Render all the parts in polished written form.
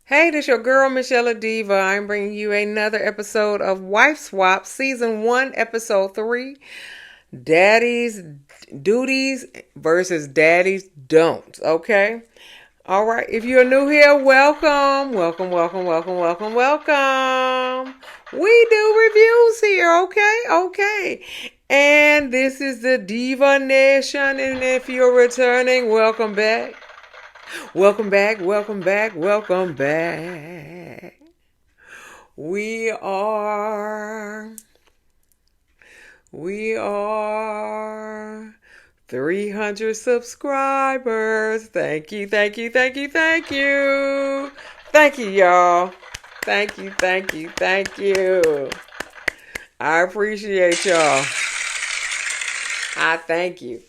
Hey, this your girl, Michelle Diva. I'm bringing you another episode of Wife Swap, Season 1, Episode 3, Daddy's Duties versus Daddy's Don'ts, okay? All right, if you're new here, welcome, welcome. We do reviews here, okay. And this is the Diva Nation, and if you're returning, welcome back. Welcome back. We are we are 300 subscribers. Thank you. Thank you, y'all. Thank you. I appreciate y'all. I thank you.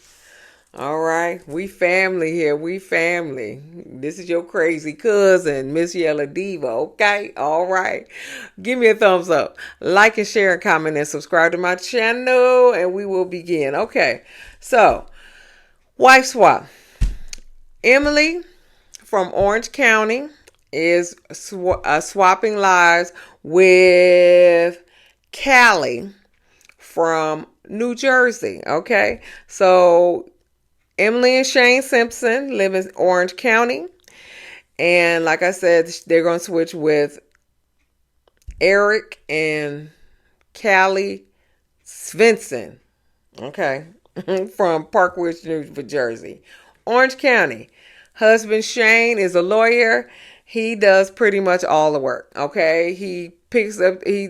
All right, we family here. We family. This is your crazy cousin, Miss Yella Diva. Okay, all right. Give me a thumbs up, like and share, and comment, and subscribe to my channel, and we will begin. Okay, so wife swap. Emily from Orange County is swapping lives with Caley from New Jersey. Okay, so Emily and Shane Simpson live in Orange County. And like I said, they're going to switch with Erik and Caley Svensson. Okay. From Parkwood, New Jersey. Orange County. Husband Shane is a lawyer. He does pretty much all the work. Okay. He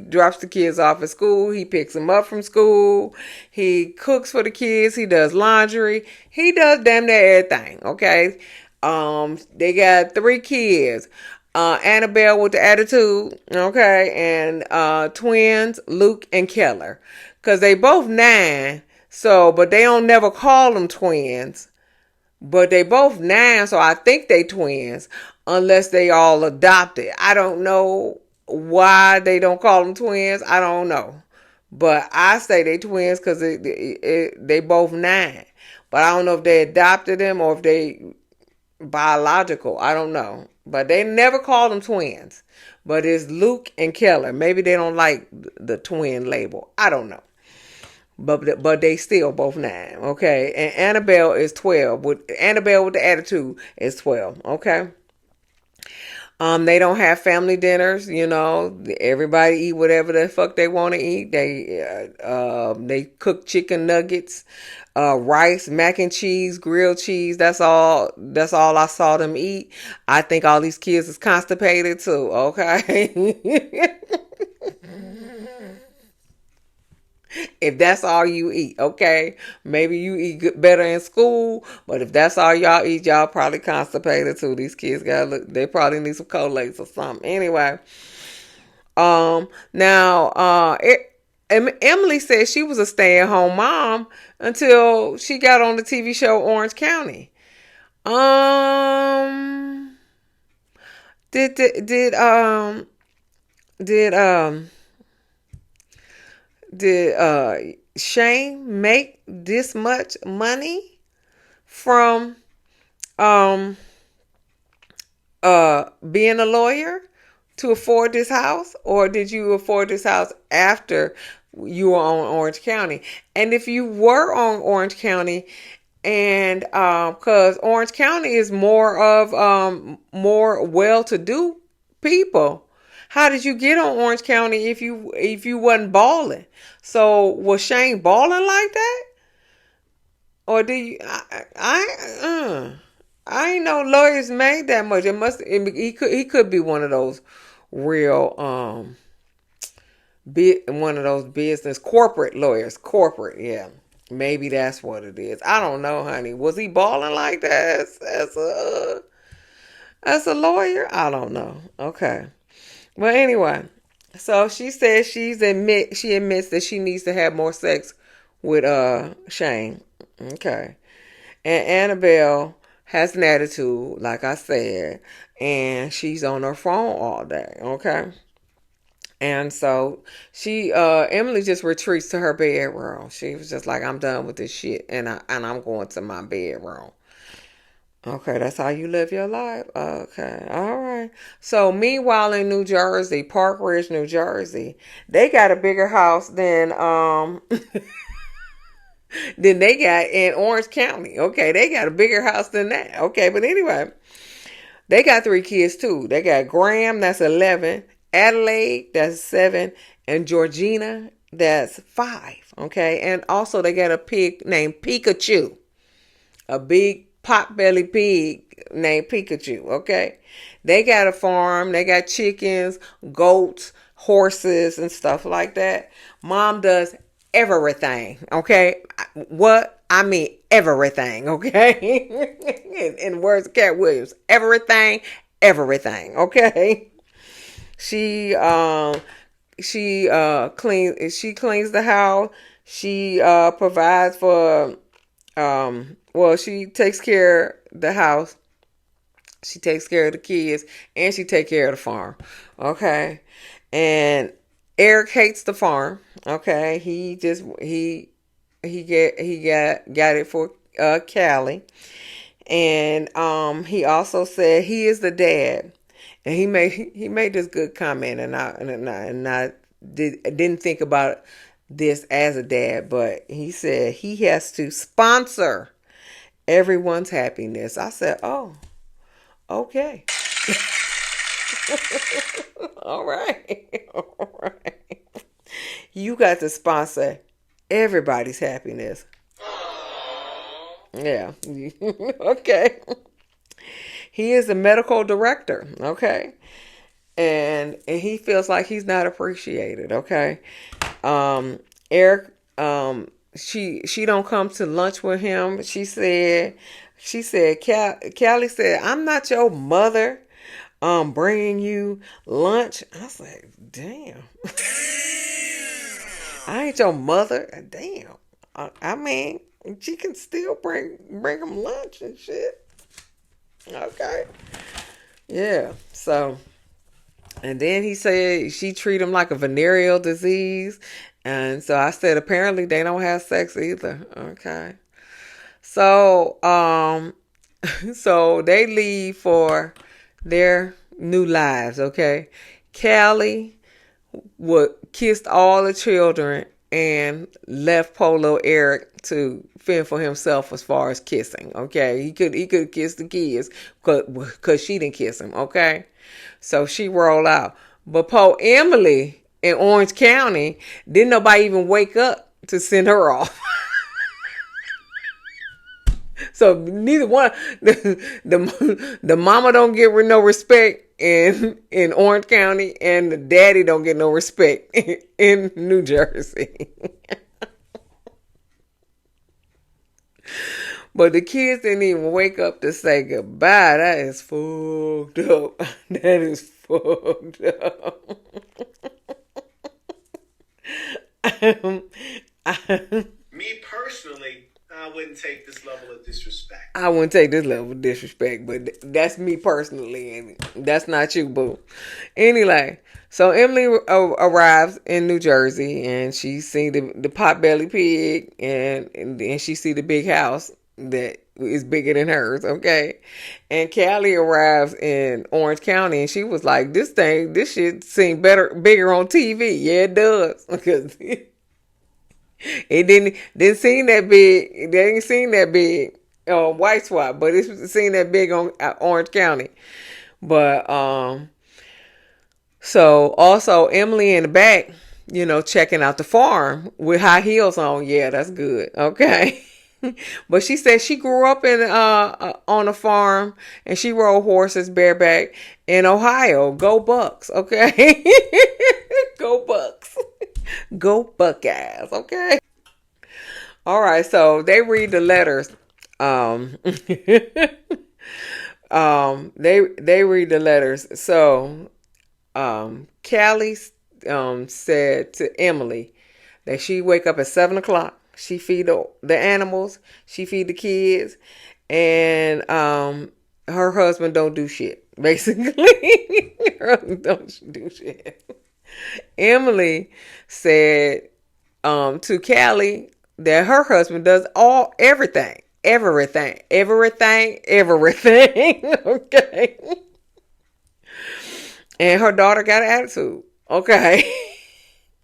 drops the kids off at school. He picks them up from school. He cooks for the kids. He does laundry. He does damn near everything. Okay. They got 3 kids. Annabelle with the attitude. Okay. And, twins, Luke and Keller. Cause they both 9. So, but they don't never call them twins. But they both 9. So I think they twins unless they all adopted. I don't know why they don't call them twins. I don't know. But I say they twins because they both 9. But I don't know if they adopted them or if they biological. I don't know. But they never call them twins. But it's Luke and Keller. Maybe they don't like the twin label. I don't know. But they still both 9. Okay. And Annabelle is 12. Annabelle with the attitude is 12. Okay. They don't have family dinners, everybody eat whatever the fuck they want to eat. They cook chicken nuggets, rice, mac and cheese, grilled cheese. That's all I saw them eat. I think all these kids is constipated too, okay? If that's all you eat, okay? Maybe you eat better in school, but if that's all y'all eat, y'all probably constipated too. These kids they probably need some Colates or something. Anyway, now, Emily said she was a stay-at-home mom until she got on the TV show Orange County. Did Shane make this much money from being a lawyer to afford this house, or did you afford this house after you were on Orange County? And if you were on Orange County, and because Orange County is more well-to-do people, how did you get on Orange County if you wasn't balling? So was Shane balling like that, or do you? I ain't know lawyers made that much. He could be one of those real one of those business corporate lawyers. Corporate, yeah. Maybe that's what it is. I don't know, honey. Was he balling like that as a lawyer? I don't know. Okay. Well, anyway, so she says she admits that she needs to have more sex with Shane. Okay. And Annabelle has an attitude, like I said, and she's on her phone all day. Okay. And so Emily just retreats to her bedroom. She was just like, I'm done with this shit, and I'm going to my bedroom. Okay, that's how you live your life. Okay, all right. So meanwhile in New Jersey, Park Ridge, New Jersey, they got a bigger house than than they got in Orange County. Okay, they got a bigger house than that. Okay, but anyway, they got three kids too. They got Graham, that's 11, Adelaide, that's 7, and Georgina, that's 5. Okay, and also they got a pig named Pikachu, a big pot-bellied pig named Pikachu. Okay, they got a farm. They got chickens, goats, horses, and stuff like that. Mom does everything. Okay, what I mean everything. Okay, in words of Cat Williams, everything, everything. Okay, she cleans the house. She provides for well, she takes care of the house, she takes care of the kids, and she takes care of the farm. Okay. And Erik hates the farm. Okay. He got it for Callie. And he also said he is the dad. And he made this good comment, and I didn't think about this as a dad, but he said he has to sponsor everyone's happiness. I said, oh, okay. All right. All right. You got to sponsor everybody's happiness. Yeah. Okay. He is a medical director. Okay. And he feels like he's not appreciated. Okay. Erik, she don't come to lunch with him. She said, Callie said, I'm not your mother. Bringing you lunch. I was like, damn. I ain't your mother. Damn. I mean, she can still bring him lunch and shit. Okay. Yeah. So, and then he said she treat him like a venereal disease. And so I said, apparently they don't have sex either. Okay. So, so they leave for their new lives. Okay. Callie kissed all the children and left Polo Erik to fend for himself as far as kissing. Okay. He could kiss the kids because she didn't kiss him. Okay. So she rolled out. But poor Emily in Orange County, didn't nobody even wake up to send her off. So neither one, the mama don't get no respect in Orange County, and the daddy don't get no respect in New Jersey. But the kids didn't even wake up to say goodbye. That is fucked up. That is fucked up. Me personally, I wouldn't take this level of disrespect. I wouldn't take this level of disrespect, but that's me personally, and that's not you, boo. Anyway, so Emily arrives in New Jersey, and she see the pot-bellied pig, and she see the big house that is bigger than hers, okay? And Callie arrives in Orange County, and she was like, this shit seems bigger on TV. Yeah, it does. Because it didn't seem that big. They didn't seem that big on White Swap, but it seemed that big on Orange County. But so also Emily in the back, checking out the farm with high heels on. Yeah, that's good. Okay. But she said she grew up on a farm, and she rode horses bareback in Ohio. Go Bucks, okay? Go Bucks. Go Buckeyes, okay? All right, so they read the letters. They read the letters. So Callie said to Emily that she wake up at 7:00. She feed the animals. She feed the kids. And her husband don't do shit, basically. Her husband don't do shit. Emily said to Callie that her husband does everything. everything. Okay. And her daughter got an attitude. Okay.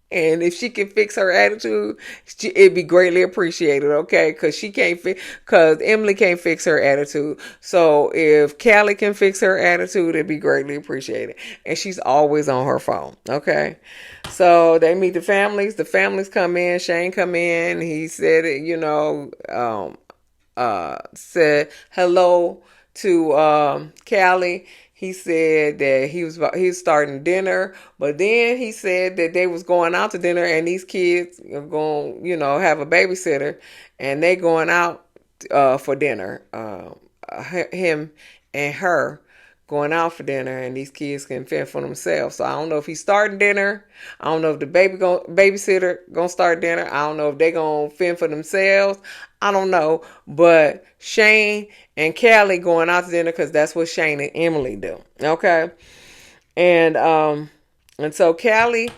And if she can fix her attitude, it'd be greatly appreciated, okay? Because because Emily can't fix her attitude. So if Callie can fix her attitude, it'd be greatly appreciated. And she's always on her phone, okay? So they meet the families. The families come in. Shane come in. He said, said hello to Callie. He said that he was starting dinner, but then he said that they was going out to dinner, and these kids are going, have a babysitter, and they going out for dinner. Him and her going out for dinner, and these kids can fend for themselves. So I don't know if he's starting dinner. I don't know if the babysitter gonna start dinner. I don't know if they gonna fend for themselves. I don't know, but Shane and Callie going out to dinner because that's what Shane and Emily do. Okay, and so Callie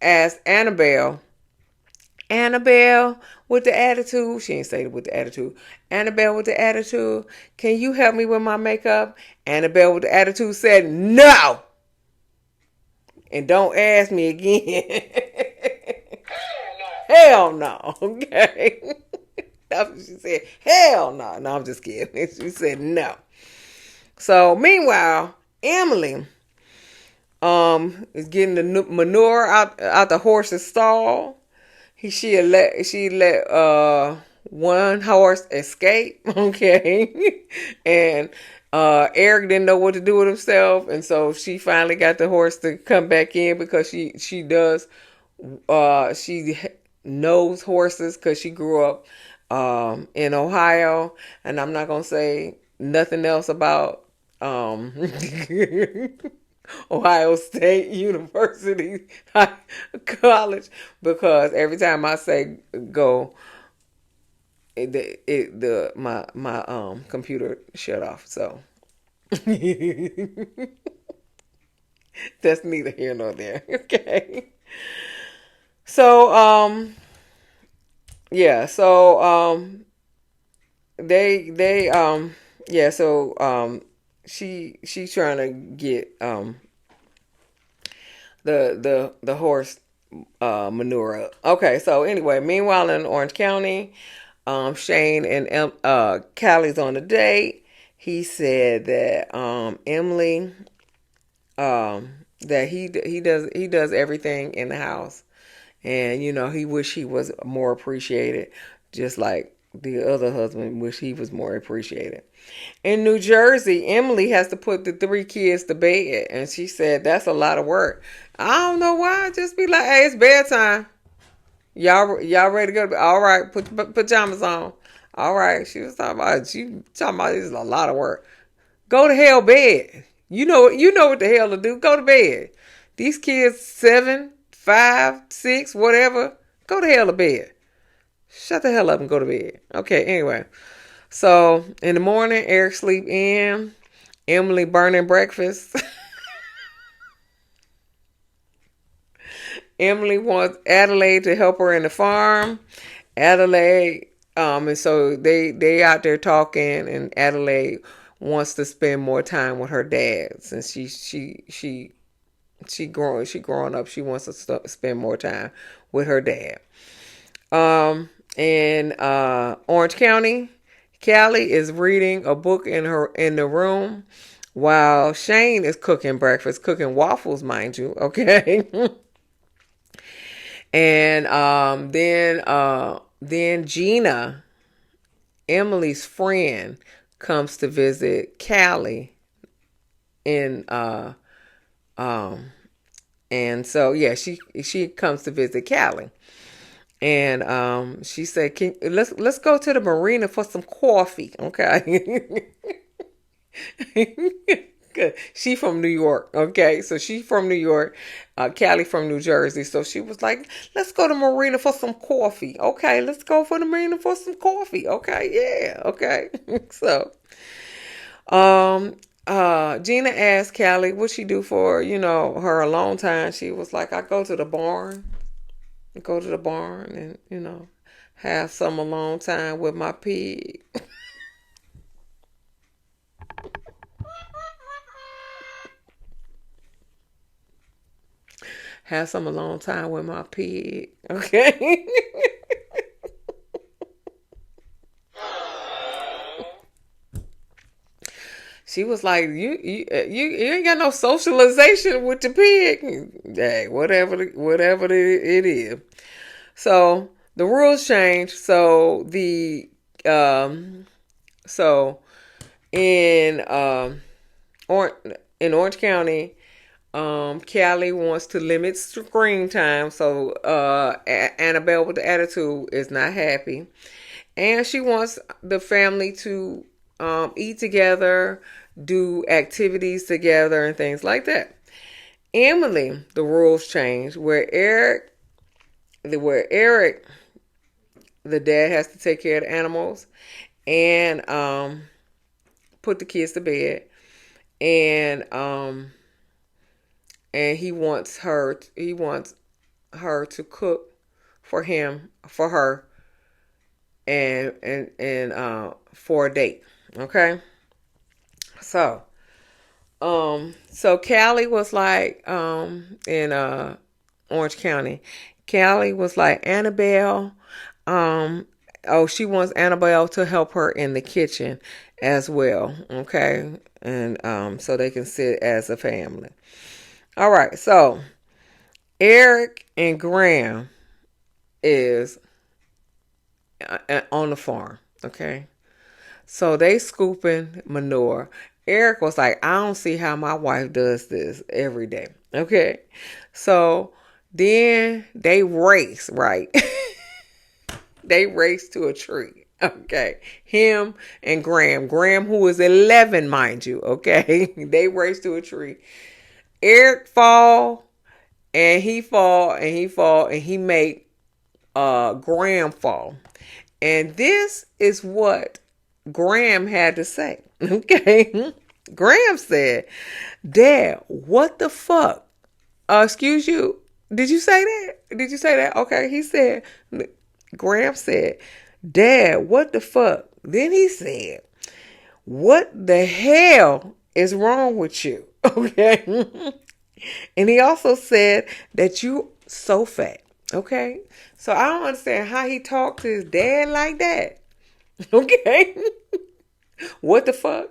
asked Annabelle with the attitude. She didn't say it with the attitude. Annabelle with the attitude. Can you help me with my makeup? Annabelle with the attitude said no. And don't ask me again. Hell no. Okay. That's what she said. Hell no. No, I'm just kidding. She said no. So meanwhile, Emily is getting the manure out the horse's stall. She let one horse escape, okay, and Erik didn't know what to do with himself, and so she finally got the horse to come back in because she knows horses because she grew up in Ohio, and I'm not gonna say nothing else about Ohio State University College because every time I say go, my computer shut off. So that's neither here nor there. Okay. So yeah. So they yeah. So she's trying to get the horse manure up. Okay, so anyway, meanwhile in Orange County, Shane and Callie's on a date. He said that Emily that he does everything in the house, and he wish he was more appreciated, just like the other husband wish he was more appreciated. In New Jersey, Emily has to put the 3 kids to bed, and she said that's a lot of work. I don't know why. Just be like, hey, it's bedtime. Y'all ready to go to bed? All right, put pajamas on. All right. She talking about this is a lot of work. Go to hell bed. You know what the hell to do. Go to bed. These kids 7, 5, 6, whatever. Go to hell to bed. Shut the hell up and go to bed. Okay, anyway. So in the morning, Erik sleep in. Emily burning breakfast. Emily wants Adelaide to help her in the farm. Adelaide, and so they out there talking, and Adelaide wants to spend more time with her dad since she growing up. She wants to spend more time with her dad. In Orange County, Callie is reading a book in the room while Shane is cooking breakfast, cooking waffles, mind you. Okay. And then Gina, Emily's friend, comes to visit Callie in and so yeah, she comes to visit Callie. And she said, let's go to the marina for some coffee, okay? She from New York, okay? So she from New York, Callie from New Jersey. So she was like, let's go to marina for some coffee. Okay, let's go for the marina for some coffee. Okay, yeah, okay. So Gina asked Callie what she do for, her alone time. She was like, I go to the barn. go to the barn and, have some alone time with my pig. Have some alone time with my pig. Okay. She was like, you ain't got no socialization with the pig. Hey, whatever it is. So the rules changed. So so in or in Orange County, Callie wants to limit screen time. So Annabelle with the attitude is not happy, and she wants the family to eat together, do activities together, and things like that. Emily, the rules changed where Erik, the dad, has to take care of the animals and put the kids to bed, and he wants her to cook for her and for a date. Okay. So Callie was like, in Orange County, Callie was like, Annabelle, she wants Annabelle to help her in the kitchen as well. Okay. And so they can sit as a family. All right. So Erik and Graham is on the farm. Okay. So they scooping manure. Erik was like, I don't see how my wife does this every day. Okay. So then they race, right? They race to a tree. Okay. Him and Graham. Graham, who is 11, mind you. Okay. They race to a tree. Erik fall and he fall and he fall and he make Graham fall. And this is what Graham had to say. Okay. Graham said, Dad, what the fuck? Excuse you. Did you say that? Did you say that? Okay. Graham said, Dad, what the fuck? Then he said, what the hell is wrong with you? Okay. And he also said that you so fat. Okay. So I don't understand how he talked to his dad like that. Okay. What the fuck?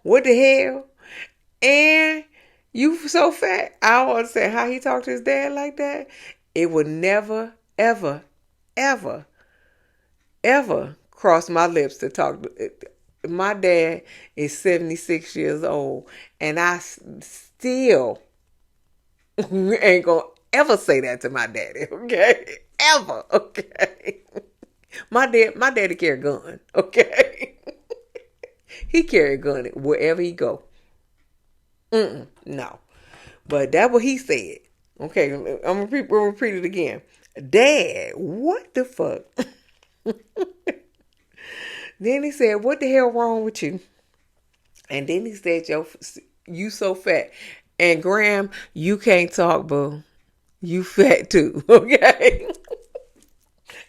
What the hell? And you so fat. I don't understand how he talked to his dad like that. It would never, ever, ever, ever cross my lips to talk. My dad is 76 years old, and I still ain't gonna ever say that to my daddy. Okay, ever. Okay. My daddy carry a gun. Okay. He carry a gun wherever he go. No. But that's what he said. Okay, I'm gonna repeat it again. Dad, what the fuck? Then he said, what the hell wrong with you? And then he said, yo, you so fat. And Graham, you can't talk, boo. You fat too. Okay.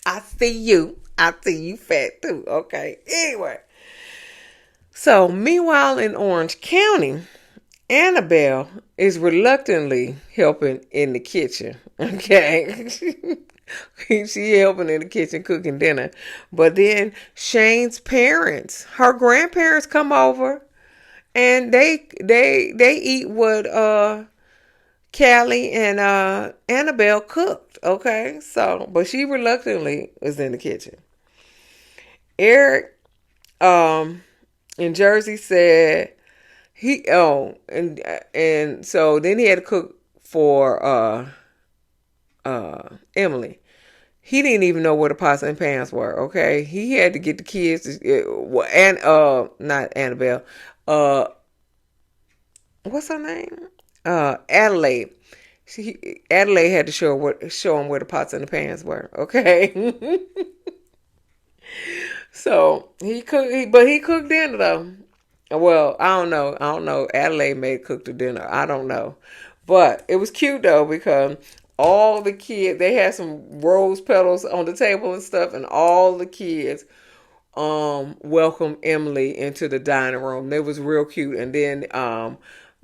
I see you fat too. Okay. Anyway. So meanwhile in Orange County, Annabelle is reluctantly helping in the kitchen. Okay. She helping in the kitchen cooking dinner. But then Shane's parents, her grandparents, come over and they eat what Callie and Annabelle cooked. Okay. So but she reluctantly was in the kitchen. Erik in Jersey said and so then he had to cook for Emily. He didn't even know where the pots and pans were. Okay, he had to get the kids and not Annabelle. What's her name? Adelaide. Adelaide had to show him where the pots and the pans were. Okay. So he cooked dinner though. Well, I don't know. Adelaide may cook the dinner. I don't know. But it was cute though because all the kids, they had some rose petals on the table and stuff, and all the kids welcomed Emily into the dining room. They was real cute. And then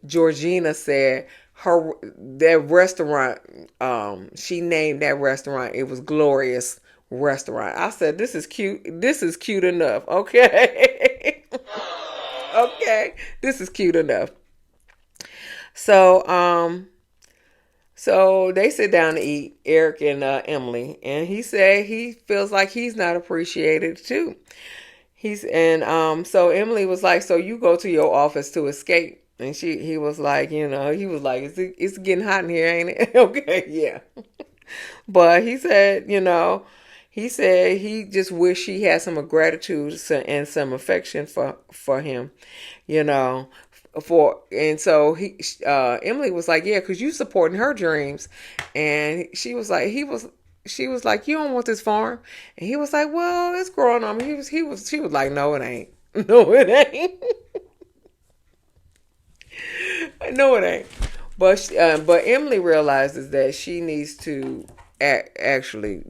Georgina said that restaurant, she named that restaurant, it was Glorious Restaurant. I said, this is cute. This is cute enough. Okay. Okay. This is cute enough. So so they sit down to eat, Eric and Emily, and he said he feels like he's not appreciated too. He's and so Emily was like, so you go to your office to escape. And he was like, he was like, it's getting hot in here, ain't it? Okay, yeah. But he said he just wished he had some gratitude and some affection for him, you know, and so Emily was like, yeah, because you supporting her dreams. And she was like, you don't want this farm. And he was like, well, it's growing on me. She was like, no, it ain't. No, it ain't. No, it ain't. But Emily realizes that she needs to actually,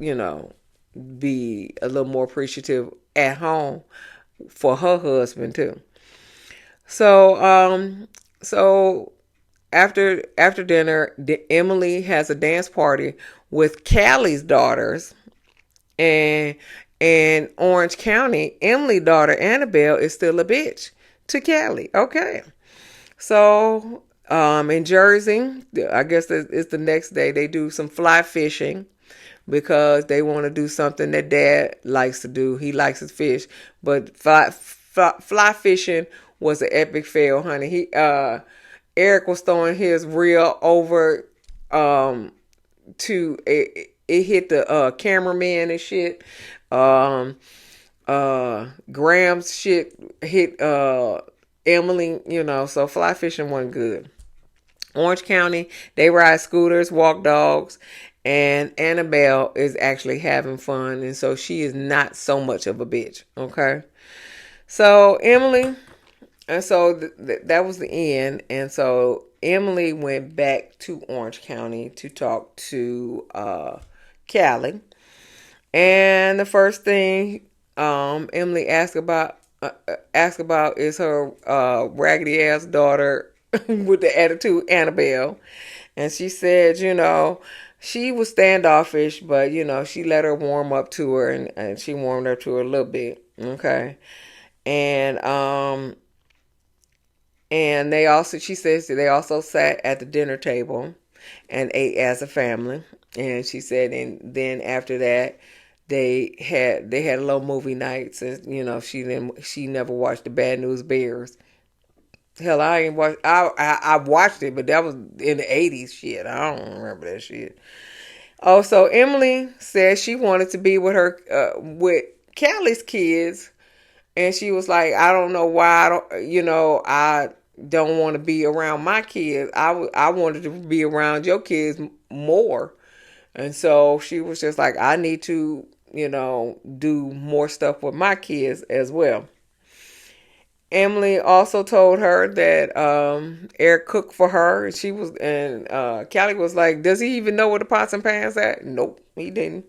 be a little more appreciative at home for her husband too. So after dinner, Emily has a dance party with Caley's daughters, and in Orange County, Emily's daughter Annabelle is still a bitch to Caley. Okay, so in Jersey, I guess it's the next day. They do some fly fishing because they want to do something that Dad likes to do. He likes his fish, but fly fishing was an epic fail, honey. Eric was throwing his reel over to it hit the cameraman and shit. Graham's shit hit Emily, so fly fishing wasn't good. Orange County, they ride scooters, walk dogs, and Annabelle is actually having fun, and so she is not so much of a bitch. Okay, so Emily, and so that was the end, and so Emily went back to Orange County to talk to Callie, and the first thing Emily asked about is her raggedy ass daughter with the attitude, Annabelle. And she said, she was standoffish, but she let her warm up to her, and she warmed up to her a little bit. Okay. And she says they also sat at the dinner table and ate as a family. And she said, and then after that, they had a little movie nights, and she never watched the Bad News Bears. Hell, I ain't watched. I watched it, but that was in the '80s. Shit, I don't remember that shit. Oh, so Emily said she wanted to be with her with Callie's kids, and she was like, I don't know why I don't want to be around my kids. I wanted to be around your kids more, and so she was just like, I need to do more stuff with my kids as well. Emily also told her that Eric cooked for her, and Callie was like, "Does he even know where the pots and pans at?" Nope, he didn't.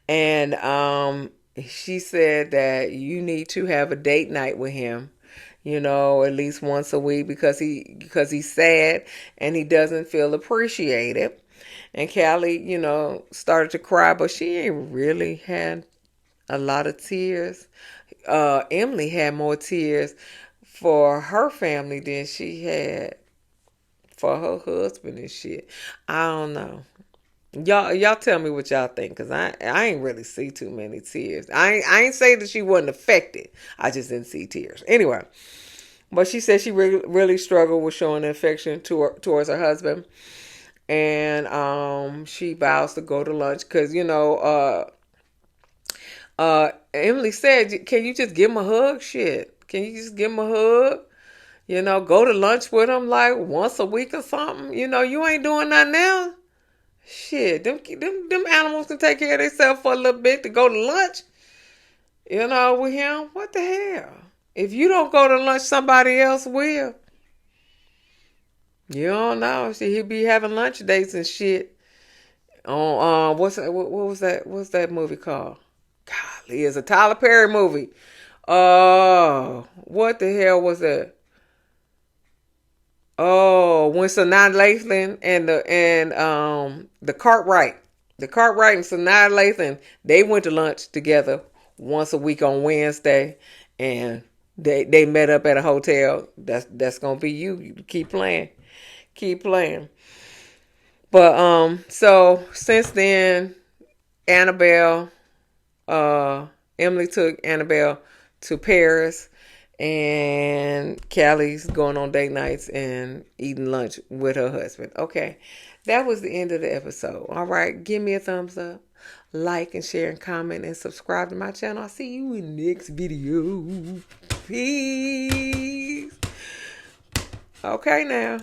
And she said that you need to have a date night with him, at least once a week because he's sad and he doesn't feel appreciated. And Callie, started to cry, but she ain't really had a lot of tears. Emily had more tears for her family than she had for her husband and shit. I don't know. Y'all tell me what y'all think, because I ain't really see too many tears. I ain't say that she wasn't affected. I just didn't see tears. Anyway, but she said she really struggled with showing affection towards her husband. And she vows to go to lunch because, Emily said, can you just give him a hug? Shit. Can you just give him a hug? Go to lunch with him like once a week or something. You ain't doing nothing now. Shit, them animals can take care of themselves for a little bit to go to lunch. With him. What the hell? If you don't go to lunch, somebody else will. You don't know. See, he be having lunch dates and shit. On what's that? What was that? What's that movie called? Golly, it's a Tyler Perry movie. What the hell was that? Oh, when Sanaa Lathan and the Cartwright and Sanaa Lathan, they went to lunch together once a week on Wednesday, and they met up at a hotel. That's gonna be you. You keep playing. But so since then, Annabelle, uh, Emily took Annabelle to Paris, and Callie going on date nights and eating lunch with her husband. Okay, that was the end of the episode. All right, give me a thumbs up, like and share and comment and subscribe to my channel. I'll see you in the next video. Peace. Okay now.